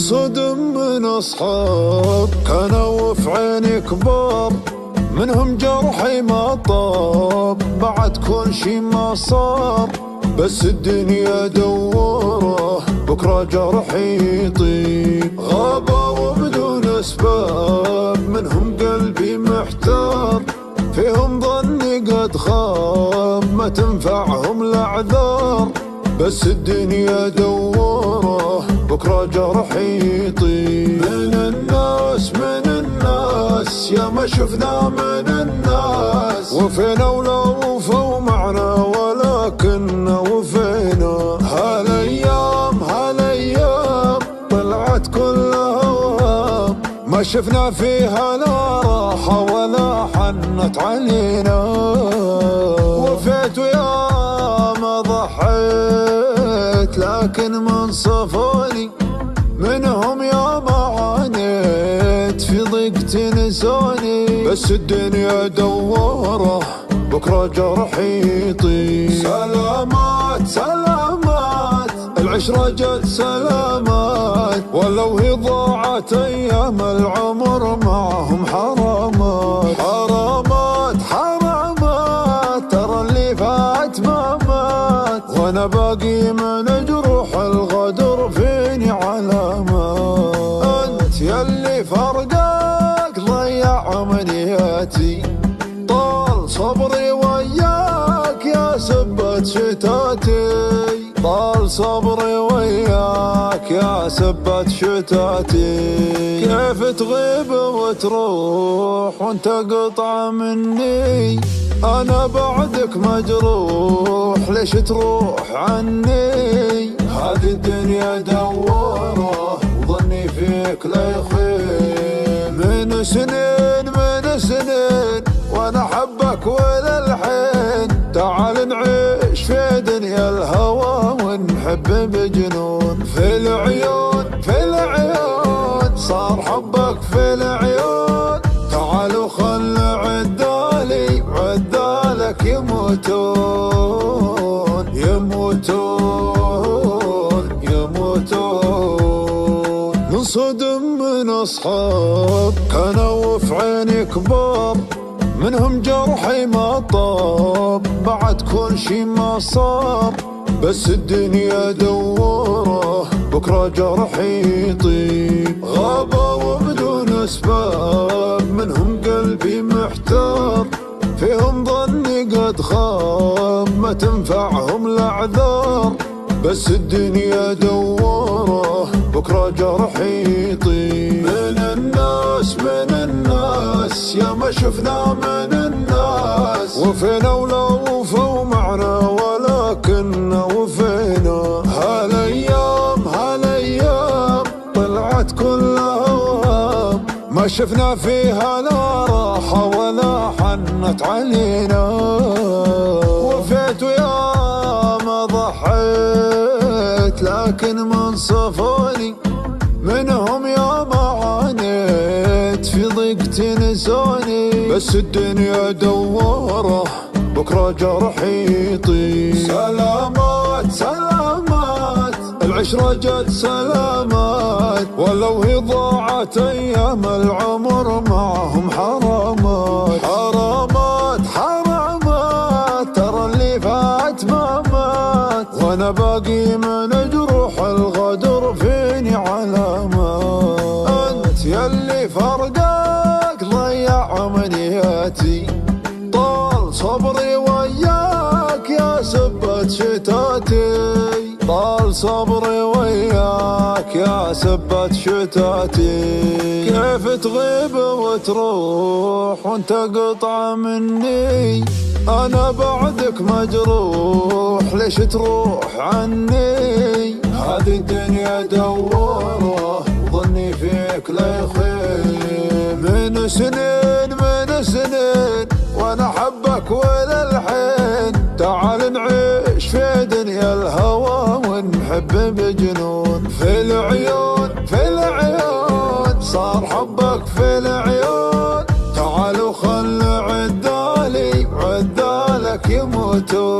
ننصدم من أصحاب كانوا في عيني كبار، منهم جرحي ما طاب بعد كل شي ما صار، بس الدنيا دوره بكرة جرحي يطيب. غابوا بدون أسباب منهم قلبي محتار، فيهم ظني قد خاب ما تنفعهم الأعذار، بس الدنيا دوره بكرة جرحي يطيب. من الناس يا ما شفنا من الناس، وفينا ولا وفوا معنا ولكننا وفينا. هالايام طلعت كلها وهام، ما شفنا فيها لا راحة ولا حنت علينا. وفيت ويا ما ضحيت لكن من صفوني، منهم يا ما عانيت في ضيق تنسوني، بس الدنيا دوره بكرة جرحي يطيب. سلامات العشرة جت سلامات، ولو هي ضاعت أيام العمر معهم حرامات. ترى اللي فات ما مات، وانا باقي من جروح الغدر فيني علامات. انت يلي فرقك ضيع امنياتي، طال صبري وياك يا سبة شتاتي. طال صبري وياك يا سبة شتاتي. كيف تغيب وتروح وانت قطعة مني، أنا بعدك مجروح ليش تروح عني. هذه الدنيا دوره وظني فيك لا يخيب. من سنين وأنا أحبك وللحين، تعال نعيش في دنيا الهوى ونحب بجنون. في العيون صار حبك في العيون، تعالوا خل عدالك يموتون. ننصدم من أصحاب كانوا في عيني كبار، منهم جرحي ما طاب بعد كل شي ما صار، بس الدنيا دوره بكرة جرحي يطيب. غابوا بدون أسباب منهم قلبي محتار، فيهم ظني قد خاب ما تنفعهم الأعذار، بس الدنيا دوره بكرة جرحي يطيب. من الناس يا ما شفنا من الناس، وفينا ولا وفوا معنا ولكننا وفينا. هالايام طلعت كلها وهام، ما شفنا فيها لا راحة ولا حنت علينا. وفيت ويا ما ضحيت لكن من صفوني، منهم يا ما عانيت في ضيق تنسوني، بس الدنيا دوره بكرة جرحي يطيب. سلامات العشرة جت سلامات، ولو هي ضاعت أيام العمر معهم حرامات. ترى اللي فات ما مات، وانا باقي من جروح الغدر فيني علامات. انت يلي فرقك ضيع امنياتي، طال صبري وياك يا سبة شتاتي. طال صبري وياك يا سبة شتاتي. كيف تغيب وتروح وانت قطعة مني، أنا بعدك مجروح ليش تروح عني. هذه الدنيا دوره وظني فيك لا يخيب. من سنين وأنا أحبك وللحين، تعال نعيش في دنيا الهوى ونحب بجنون. في العيون صار حبك في العيون، تعالوا خل عدالك يموتون.